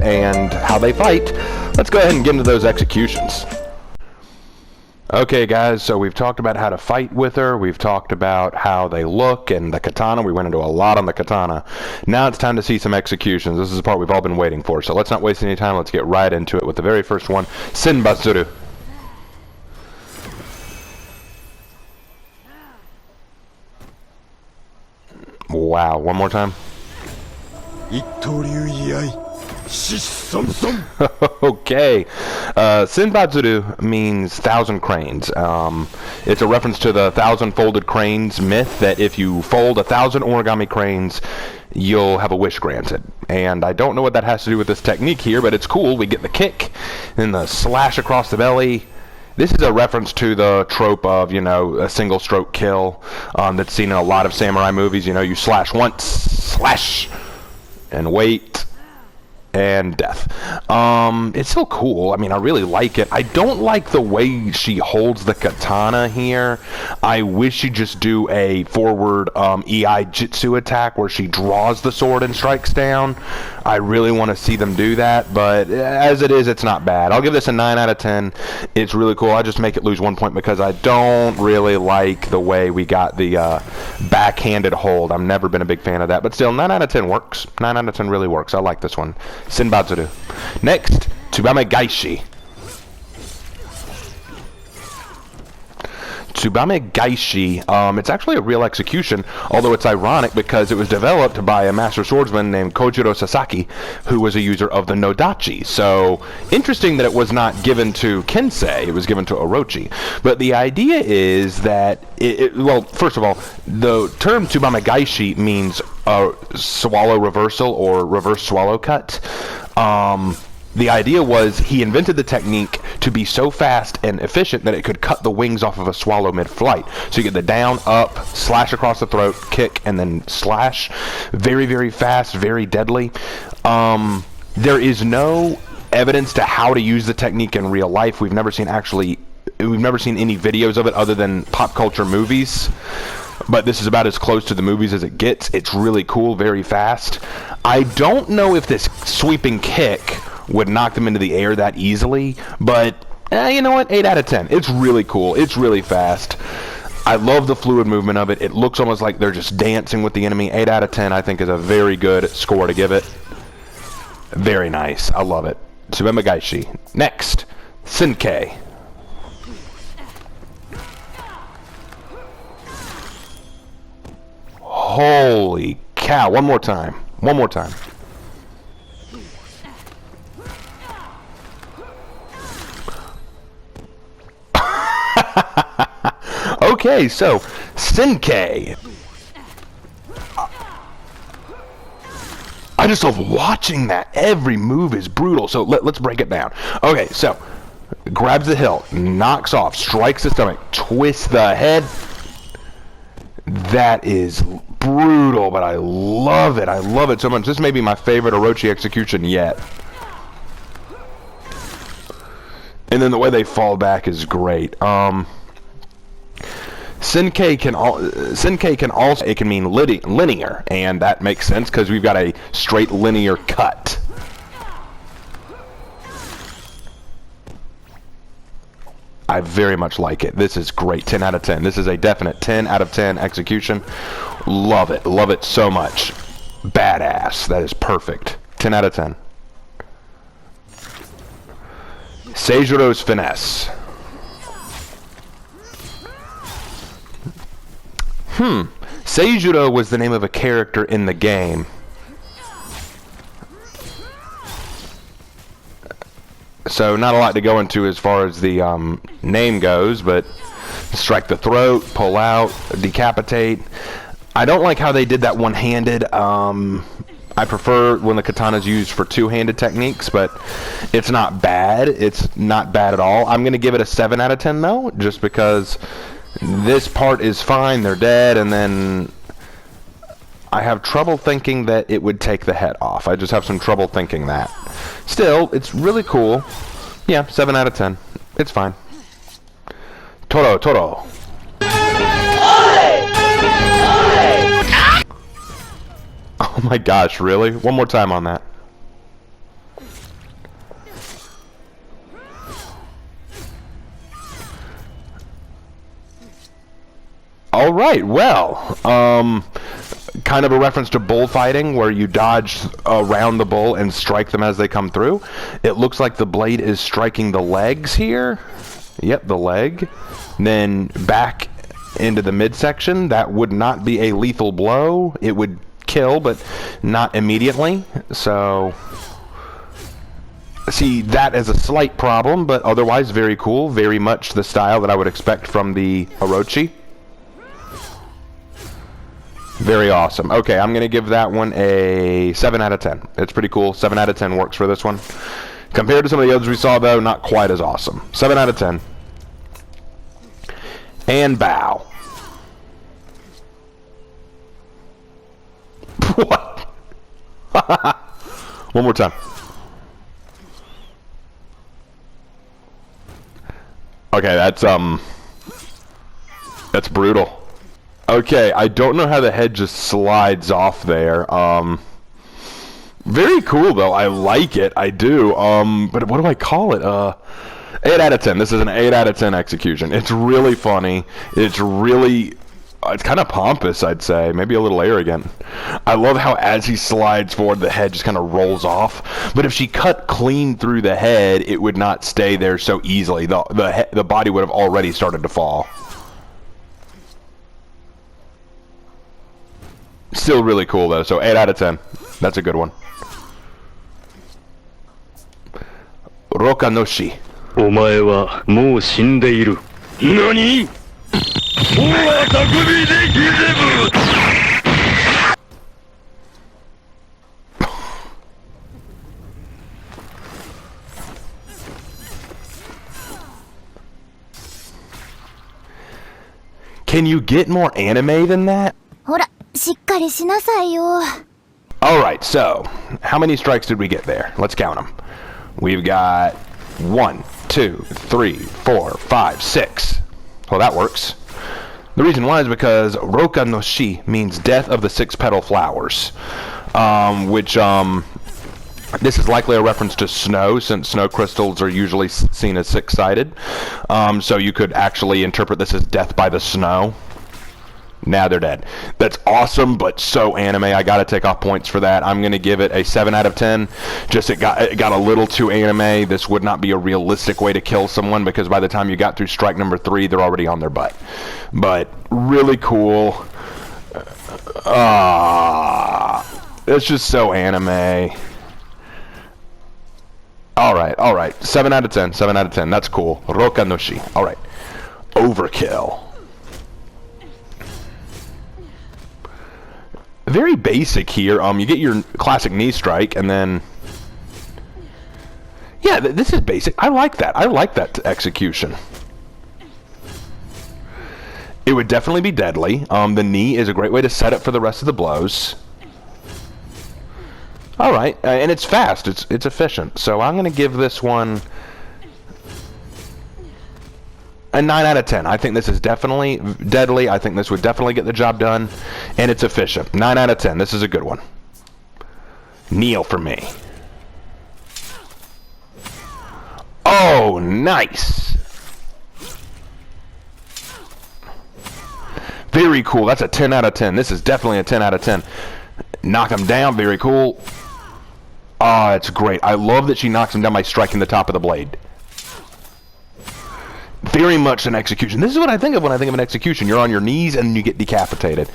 and how they fight, let's go ahead and get into those executions. Okay guys, so we've talked about how to fight with her, we've talked about how they look and the katana, we went into a lot on the katana. Now it's time to see some executions. This is the part we've all been waiting for, so let's not waste any time, let's get right into it with the very first one, Senbatsuru. Wow, one more time. Okay, Senbatsuru means 1,000 cranes. It's a reference to the 1,000 folded cranes myth, that if you fold 1,000 origami cranes, you'll have a wish granted. And I don't know what that has to do with this technique here, but it's cool. We get the kick, then the slash across the belly. This is a reference to the trope of, you know, a single stroke kill that's seen in a lot of samurai movies. You know, you slash once, slash, and wait, and death. It's so cool. I mean, I really like it. I don't like the way she holds the katana here. I wish she'd just do a forward EI Jitsu attack where she draws the sword and strikes down. I really want to see them do that, but as it is, it's not bad. I'll give this a 9 out of 10. It's really cool. I just make it lose 1 point because I don't really like the way we got the backhanded hold. I've never been a big fan of that, but still, 9 out of 10 works. 9 out of 10 really works. I like this one. Senbatsuru. Next, Tsubame Gaishi. Tsubame Gaishi, it's actually a real execution, although it's ironic because it was developed by a master swordsman named Kojiro Sasaki, who was a user of the Nodachi. So, interesting that it was not given to Kensei, it was given to Orochi. But the idea is that, well, first of all, the term Tsubame Gaishi means swallow reversal or reverse swallow cut. The idea was he invented the technique to be so fast and efficient that it could cut the wings off of a swallow mid-flight. So you get the down, up, slash across the throat, kick, and then slash. Very, very fast, very deadly. There is no evidence to how to use the technique in real life. We've never seen any videos of it other than pop culture movies. But this is about as close to the movies as it gets. It's really cool, very fast. I don't know if this sweeping kick would knock them into the air that easily, but you know what, 8 out of 10. It's really cool, it's really fast. I love the fluid movement of it. It looks almost like they're just dancing with the enemy. 8 out of 10 I think is a very good score to give it. Very nice, I love it. Tsubame Gaishi. Next, Senkei. Holy cow, one more time, one more time. Okay, so Senkei. I just love watching that. Every move is brutal. So let's break it down. Okay, so grabs the hilt, knocks off, strikes the stomach, twists the head. That is brutal, but I love it. I love it so much. This may be my favorite Orochi execution yet. And then the way they fall back is great. Senkei can also, it can mean linear, and that makes sense because we've got a straight linear cut. I very much like it. This is great. 10 out of 10. This is a definite 10 out of 10 execution. Love it. Love it so much. Badass. That is perfect. 10 out of 10. Seijuro's finesse. Seijuro was the name of a character in the game. So not a lot to go into as far as the name goes, but strike the throat, pull out, decapitate. I don't like how they did that one-handed. I prefer when the katana's used for two-handed techniques, but it's not bad. It's not bad at all. I'm going to give it a 7 out of 10 though, just because this part is fine, they're dead, and then I have trouble thinking that it would take the head off. I just have some trouble thinking that. Still, it's really cool. Yeah, 7 out of 10. It's fine. Toro. Oh my gosh, really? One more time on that. all right. Well, kind of a reference to bullfighting where you dodge around the bull and strike them as they come through. It looks like the blade is striking the legs here. Yep, the leg. Then back into the midsection. That would not be a lethal blow. It would kill, but not immediately. So, see that as a slight problem, but otherwise very cool. Very much the style that I would expect from the Orochi. Very awesome. Okay, I'm going to give that one a 7 out of 10. It's pretty cool. 7 out of 10 works for this one. Compared to some of the others we saw, though, not quite as awesome. 7 out of 10. And bow. What? One more time. Okay, that's brutal. Okay, I don't know how the head just slides off there. Very cool though. I like it. I do. But what do I call it? 8 out of 10. This is an 8 out of 10 execution. It's really funny. It's kind of pompous, I'd say. Maybe a little arrogant. I love how as he slides forward, the head just kind of rolls off. But if she cut clean through the head, it would not stay there so easily. The body would have already started to fall. Still really cool though, so 8 out of 10. That's a good one. Rokanoshi. お前はもう死んでいる。何? Can you get more anime than that? ほら、しっかりしなさいよ。Alright, so, how many strikes did we get there? Let's count them. We've got 1, 2, 3, 4, 5, 6. Well, that works. The reason why is because Roka no Shi means death of the 6 petal flowers. This is likely a reference to snow, since snow crystals are usually seen as 6-sided. So you could actually interpret this as death by the snow. Now they're dead. That's awesome, but so anime. I gotta take off points for that. I'm gonna give it a 7 out of 10. Just it got a little too anime. This would not be a realistic way to kill someone, because by the time you got through strike number 3, they're already on their butt. But really cool. It's just so anime. Alright. 7 out of 10. 7 out of 10. That's cool. Roka no Shi. Alright. Overkill. Very basic here. You get your classic knee strike, and then... Yeah, this is basic. I like that. I like that execution. It would definitely be deadly. The knee is a great way to set up for the rest of the blows. Alright, and it's fast. It's efficient. So I'm going to give this one a 9 out of 10. I think this is definitely deadly. I think this would definitely get the job done. And it's efficient. 9 out of 10. This is a good one. Kneel for me. Oh, nice. Very cool. That's a 10 out of 10. This is definitely a 10 out of 10. Knock him down. Very cool. Oh, it's great. I love that she knocks him down by striking the top of the blade. Very much an execution. This is what I think of when I think of an execution. You're on your knees and you get decapitated.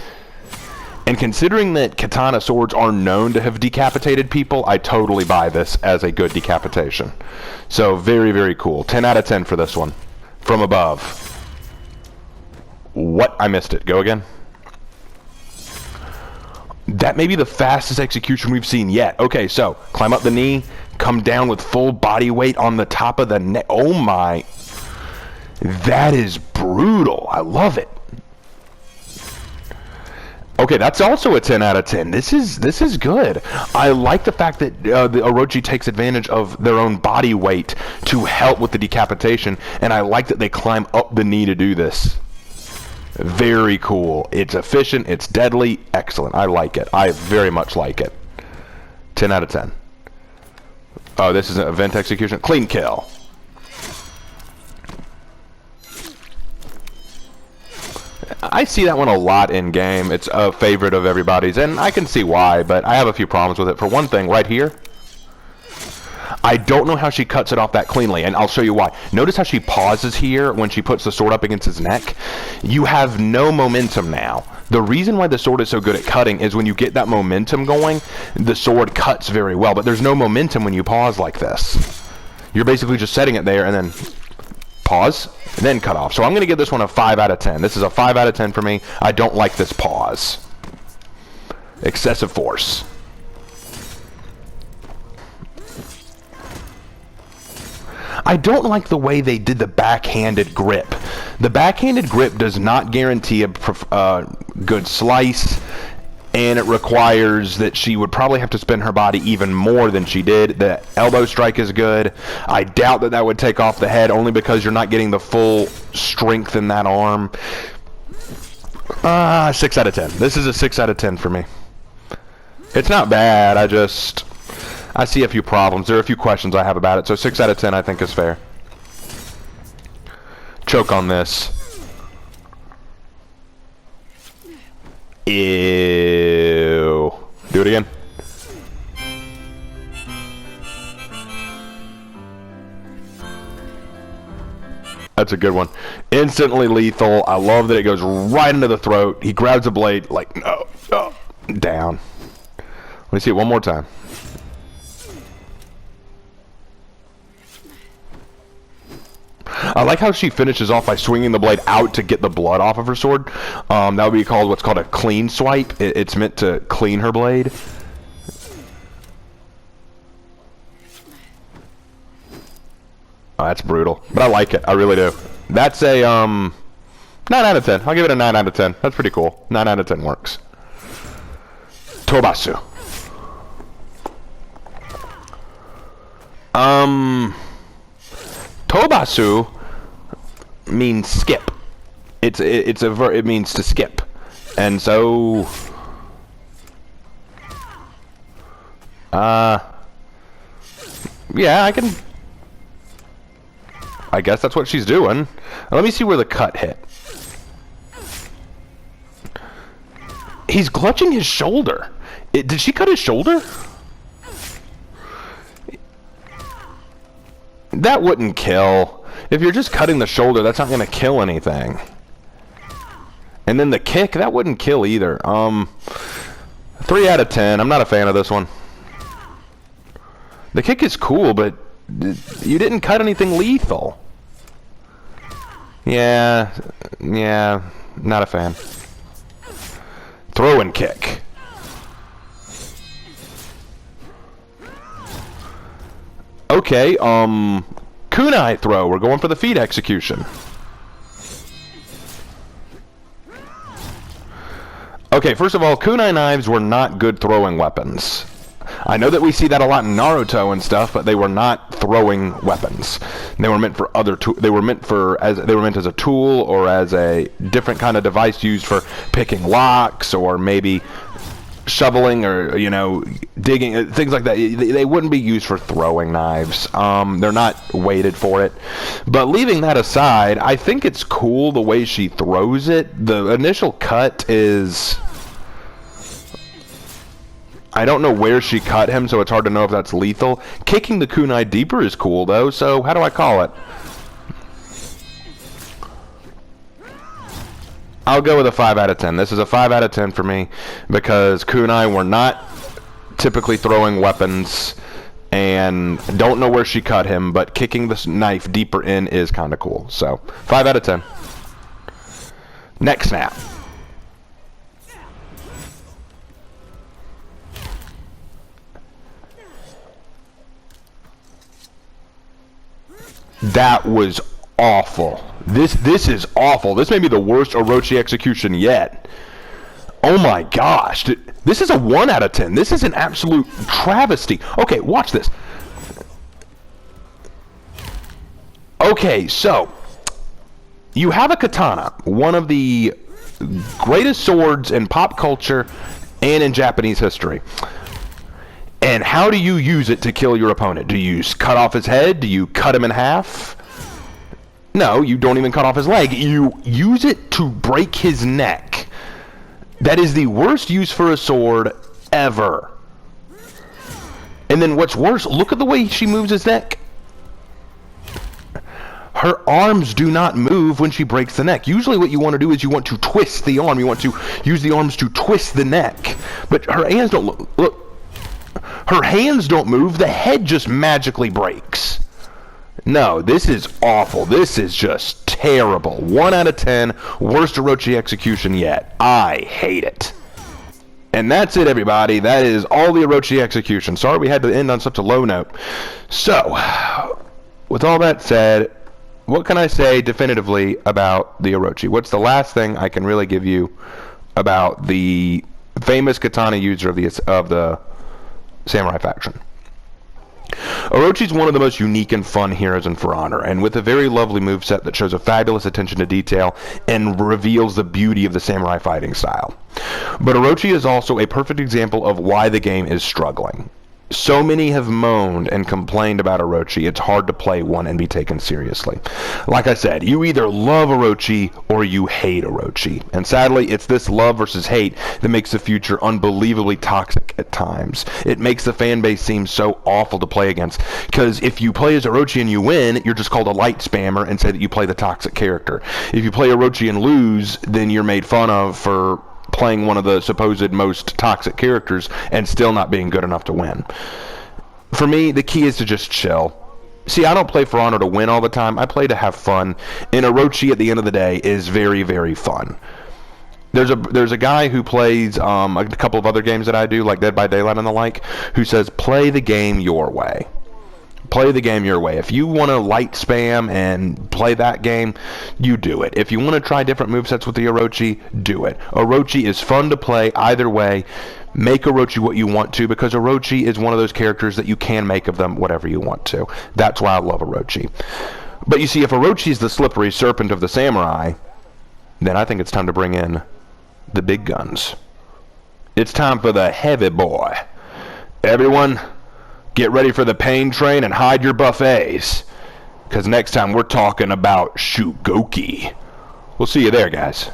And considering that katana swords are known to have decapitated people, I totally buy this as a good decapitation. So very, very cool. 10 out of 10 for this one. From above. What? I missed it. Go again. That may be the fastest execution we've seen yet. Okay, so climb up the knee, come down with full body weight on the top of the neck. Oh my. That is brutal. I love it. Okay, that's also a 10 out of 10. This is good. I like the fact that the Orochi takes advantage of their own body weight to help with the decapitation, and I like that they climb up the knee to do this. Very cool. It's efficient. It's deadly. Excellent. I like it. I very much like it. 10 out of 10. Oh, this is an event execution. Clean kill. I see that one a lot in game. It's a favorite of everybody's, and I can see why, but I have a few problems with it. For one thing, right here, I don't know how she cuts it off that cleanly, and I'll show you why. Notice how she pauses here when she puts the sword up against his neck. You have no momentum now. The reason why the sword is so good at cutting is when you get that momentum going, the sword cuts very well, but there's no momentum when you pause like this. You're basically just setting it there and then pause, and then cut off. So I'm going to give this one a 5 out of 10. This is a 5 out of 10 for me. I don't like this pause. Excessive force. I don't like the way they did the backhanded grip. The backhanded grip does not guarantee a good slice, and it requires that she would probably have to spin her body even more than she did. The elbow strike is good. I doubt that that would take off the head, only because you're not getting the full strength in that arm. 6 out of 10. This is a 6 out of 10 for me. It's not bad, I see a few problems. There are a few questions I have about it, so 6 out of 10 I think is fair. Choke on this. Ew. Do it again. That's a good one. Instantly lethal. I love that it goes right into the throat. He grabs a blade, like, no, down. Let me see it one more time. I like how she finishes off by swinging the blade out to get the blood off of her sword. That would be called what's called a clean swipe. It's meant to clean her blade. Oh, that's brutal, but I like it. I really do. That's a 9 out of 10. I'll give it a 9 out of 10. That's pretty cool. 9 out of 10 works. Tobasu. Tobasu means skip. It's a verb. It means to skip, and so yeah, I guess that's what she's doing. Let me see where the cut hit. He's clutching his shoulder. Did she cut his shoulder? That wouldn't kill. If you're just cutting the shoulder, that's not going to kill anything. And then the kick, that wouldn't kill either. 3 out of 10. I'm not a fan of this one. The kick is cool, but you didn't cut anything lethal. Yeah, not a fan. Throw and kick. Okay, kunai throw. We're going for the feet execution. Okay, first of all, kunai knives were not good throwing weapons. I know that we see that a lot in Naruto and stuff, but they were not throwing weapons. They were meant for they were meant as a tool or as a different kind of device used for picking locks or maybe shoveling or, you know, digging, things like that. They wouldn't be used for throwing knives. They're not weighted for it. But leaving that aside, I think it's cool the way she throws it. The initial cut is... I don't know where she cut him, so it's hard to know if that's lethal. Kicking the kunai deeper is cool, though, so how do I call it? I'll go with a 5 out of 10. This is a 5 out of 10 for me because kunai were not typically throwing weapons, and don't know where she cut him, but kicking this knife deeper in is kind of cool. So, 5 out of 10. Neck snap. That was awful. This is awful. This may be the worst Orochi execution yet. Oh my gosh. This is a 1 out of 10. This is an absolute travesty. Okay, watch this. Okay, so you have a katana, one of the greatest swords in pop culture and in Japanese history. And how do you use it to kill your opponent? Do you cut off his head? Do you cut him in half? No, you don't even cut off his leg. You use it to break his neck. That is the worst use for a sword ever. And then what's worse, look at the way she moves his neck. Her arms do not move when she breaks the neck. Usually what you want to do is you want to twist the arm. You want to use the arms to twist the neck. But her hands don't look. Her hands don't move. The head just magically breaks. No, this is awful. This is just terrible. 1 out of 10. Worst Orochi execution yet. I hate it. And that's it, everybody. That is all the Orochi execution. Sorry we had to end on such a low note. So, with all that said, what can I say definitively about the Orochi? What's the last thing I can really give you about the famous katana user of the samurai faction? Orochi's one of the most unique and fun heroes in For Honor, and with a very lovely moveset that shows a fabulous attention to detail and reveals the beauty of the samurai fighting style. But Orochi is also a perfect example of why the game is struggling. So many have moaned and complained about Orochi, it's hard to play one and be taken seriously. Like I said, you either love Orochi or you hate Orochi. And sadly, it's this love versus hate that makes the future unbelievably toxic at times. It makes the fan base seem so awful to play against, because if you play as Orochi and you win, you're just called a light spammer and say that you play the toxic character. If you play Orochi and lose, then you're made fun of for playing one of the supposed most toxic characters and still not being good enough to win. For me, the key is to just chill. See, I don't play For Honor to win all the time. I play to have fun. And Orochi, at the end of the day, is very, very fun. There's a guy who plays a couple of other games that I do, like Dead by Daylight and the like, who says, play the game your way. Play the game your way. If you want to light spam and play that game, you do it. If you want to try different movesets with the Orochi, do it. Orochi is fun to play either way. Make Orochi what you want to, because Orochi is one of those characters that you can make of them whatever you want to. That's why I love Orochi. But you see, if Orochi is the slippery serpent of the samurai, then I think it's time to bring in the big guns. It's time for the heavy boy. Everyone, get ready for the pain train and hide your buffets, because next time we're talking about Shugoki. We'll see you there, guys.